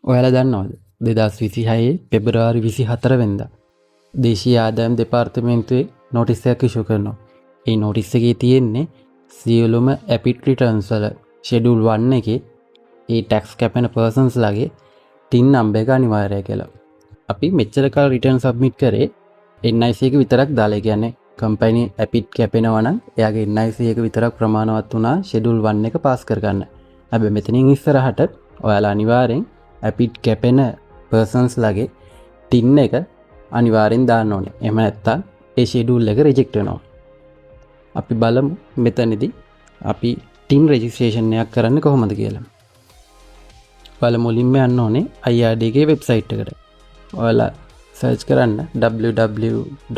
ඔයාලා දන්නවද 2026 පෙබරවාරි 24 වෙනිදා දේශීය ආදායම් දෙපාර්තමේන්තුවේ නොටිස් එකක් ඉෂු කරනවා. ඒ නොටිස් එකේ තියෙන්නේ සියලුම ඇපිට් රිටර්න්ස් වල ෂෙඩියුල් 1 එකේ ඒ ටැක්ස් කැපෙන පර්සන්ස් ලගේ ටින් නම්බර් එක අනිවාර්යයි කියලා. අපි මෙච්චර කාල රිටර්න් සබ්මිට් කරේ NIC එක විතරක් දාලා. කියන්නේ කම්පැනි ඇපිට් කැපෙනවා නම් එයාගේ NIC එක විතරක් ප්‍රමාණවත් වුණා ෂෙඩියුල් 1 එක පාස් කරගන්න. හැබැයි මෙතනින් ඉස්සරහට ඔයාලා අනිවාර්යෙන් ඇපිට් කැපෙන පර්සන්ස් ලගේ ටින් එක අනිවාර්යෙන් දාන්න ඕනේ. එහෙම නැත්නම් ඒ ෂෙඩියුල් එක රිජෙක්ට් වෙනවා. අපි බලමු මෙතනදී අපි ටින් රෙජිස්ට්‍රේෂන් එකක් කරන්න කොහොමද කියලා. ඔයාලා මුලින්ම යන්න ඕනේ IRD ගේ වෙබ්සයිට් එකට. ඔයාලා සර්ච් කරන්න www.ird.gov.lk.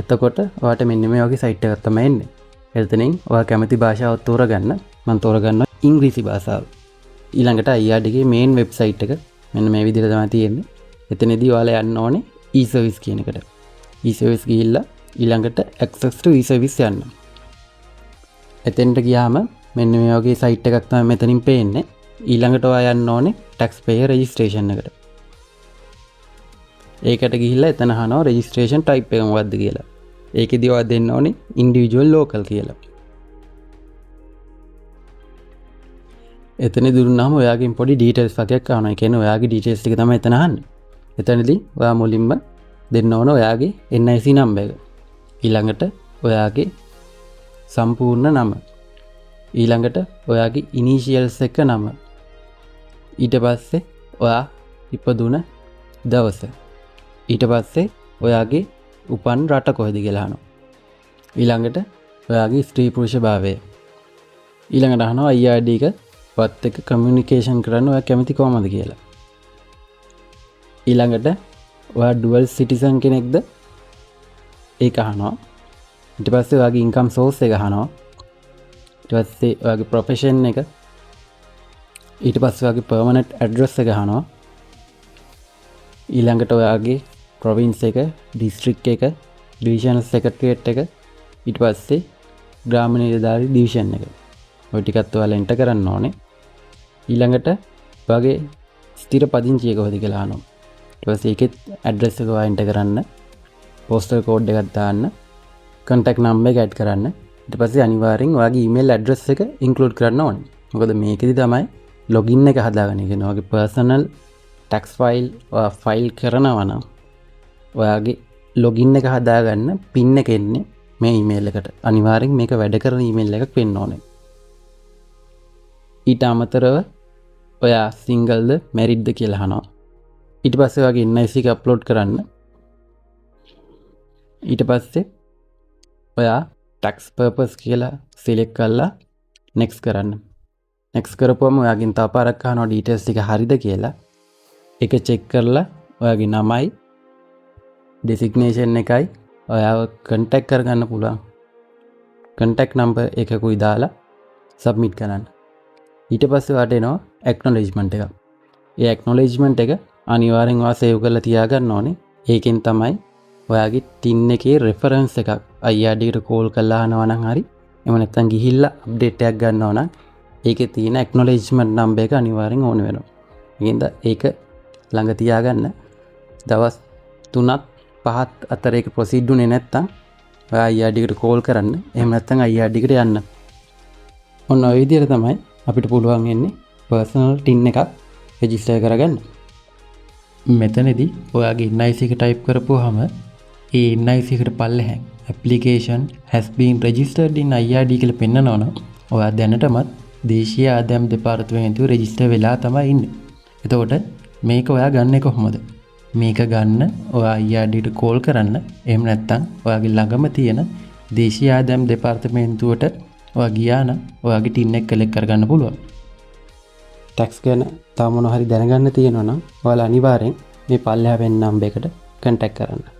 එතකොට ඔයාලට මෙන්න මේ වගේ සයිට් එකක් තමයි එන්නේ. එතනින් ඔයා කැමති භාෂාව තෝරගන්න. මම තෝරගන්නවා ඉංග්‍රීසි භාෂාව. ඊළඟට IRD ගේ මේන් වෙබ්සයිට් එක මෙන්න මේ විදිහට තමයි තියෙන්නේ. එතනදී ඔයාලා යන්න ඕනේ e-service කියන එකට. e-service ගිහිල්ලා ඊළඟට access to e-service යන්න. එතෙන්ට ගියාම මෙන්න මේ වගේ සයිට් එකක් තමයි මෙතනින් පේන්නේ. ඊළඟට ඔයා යන්න ඕනේ tax payer registration එකට. ඒකට ගිහිල්ලා එතන අහනවා registration type එක මොකක්ද කියලා. ඒකෙදී ඔයා දෙන්න ඕනේ individual local කියලා. එතන දුන්නාම ඔයාගෙන් පොඩි details වගේක් අහනවා. ඒ කියන්නේ ඔයාගේ details ටික තමයි එතන අහන්නේ. එතනදී ඔයා මුලින්ම දෙන්න ඕන ඔයාගේ NIC number එක. ඊළඟට ඔයාගේ සම්පූර්ණ නම. ඊළඟට ඔයාගේ ඉනිෂියල්ස් එක නම. ඊට පස්සේ ඔයා ඉපදුන දවස. ඊට පස්සේ ඔයාගේ උපන් රට කොහෙද කියලා අහනවා. ඊළඟට ඔයාගේ ස්ත්‍රී පුරුෂ භාවය. ඊළඟට අහනවා IRD එක වත් එක්ක කමියුනිකේෂන් කරන්න ඔයා කැමති කොහමද කියලා. ඊළඟට ඔයා ඩුවල් සිටිසන් කෙනෙක්ද ඒක අහනවා. ඊට පස්සේ ඔයාගේ ඉන්කම් සෝස් එක අහනවා. ඊට පස්සේ ඔයාගේ ප්‍රොෆෙෂන් එක. ඊට පස්සේ ඔයාගේ පර්මනන්ට් ඇඩ්‍රස් එක අහනවා. ඊළඟට ඔයාගේ ප්‍රොවින්ස් එක, ඩිස්ට්‍රික්ට් එක, ඩිවිෂනල් සෙක්‍රටරියට් එක, ඊට පස්සේ ග්‍රාම නිලධාරි ඩිවිෂන් එක. ඔය ටිකත් ඔයාලා එන්ටර් කරන්න ඕනේ. ඊළඟට ඔයාගේ ස්ථිර පදිංචිය කොහෙද කියලා අහනවා. ඊට පස්සේ ඒකෙත් ඇඩ්‍රස් එක ඔයා එන්ටර් කරන්න, පෝස්ටල් කෝඩ් එකක් දාන්න, contact number එක ඇඩ් කරන්න. ඊට පස්සේ අනිවාර්යෙන් ඔයාගේ ඊමේල් ඇඩ්‍රස් එක ඉන්ක්ලූඩ් කරන්න ඕනේ. මොකද මේකෙදි තමයි ලොගින් එක හදාගන්න. ඒ කියන්නේ ඔයාගේ පර්සනල් ටැක්ස් ෆයිල් ඔයා ෆයිල් කරනවා නම් ඔයාගේ ලොගින් එක හදාගන්න පින් එක එන්නේ මේ ඊමේල් එකට. අනිවාර්යෙන් මේක වැඩ කරන ඊමේල් එකක් වෙන්න ඕනේ. ඊට අමතරව ඔයා සිංගල්ද මැරිඩ්ද කියලා අහනවා. ඊට පස්සේ ඔයාගේ NIC එක අප්ලෝඩ් කරන්න. ඊට පස්සේ ඔයා tax purpose කියලා සිලෙක්ට් කරලා next කරන්න. next කරපුවම ඔයාගෙන් තව පාරක් අහනවා details ටික හරිද කියලා. ඒක check කරලා ඔයාගේ නමයි designation එකයි ඔයාව contact කරගන්න පුළුවන්. contact number එකකුයි දාලා submit කරන්න. ඊට පස්සේ ඔයාට එනවා acknowledgement එක. ඒ acknowledgement එක අනිවාර්යෙන් ඔයා save කරලා තියාගන්න ඕනේ. ඒකෙන් තමයි ඔයාගේ ටින් එකේ reference එකක් IRD එකට call කරලා අහනවා නම් හරි. එහෙම නැත්නම් ගිහිල්ලා update එකක් ගන්නවා නම් ඒකේ තියෙන acknowledgement number එක අනිවාර්යෙන් ඕන වෙනවා. ඒකින්ද ඒක ළඟ තියාගන්න. දවස් 3ක් 5ක් අතර ඒක proceed උනේ නැත්නම් ඔයා IRD එකට call කරන්න. එහෙම නැත්නම් IRD එකට යන්න. ඔන්න ඔය විදිහට තමයි අපිට පුළුවන් වෙන්නේ personal tin එකක් register කරගන්න. මෙතනදී ඔයාගේ NIC එක type කරපුවාම ඒ NIC එකට පල්ලෙහාන් application has been registered in IRD කියලා පෙන්නනවනම් ඔයා දැනටමත් දේශීය ආදායම් දෙපාර්තමේන්තුවේ register වෙලා තමයි ඉන්නේ. එතකොට මේක ඔයා ගන්නෙ කොහොමද? මේක ගන්න ඔයා IRD එකට call කරන්න. එහෙම නැත්නම් ඔයාගේ ළඟම තියෙන දේශීය ආදායම් දෙපාර්තමේන්තුවට ඔයා ගියා නම් ඔයාගේ ටින් එක කලෙක්ට් කරගන්න පුළුවන්. ටැක්ස් ගැන තව මොනවා හරි දැනගන්න තියෙනවා නම් ඔයාලා අනිවාර්යෙන් මේ පල්ලෙහා වෙන නම්බර් එකට contact කරන්න.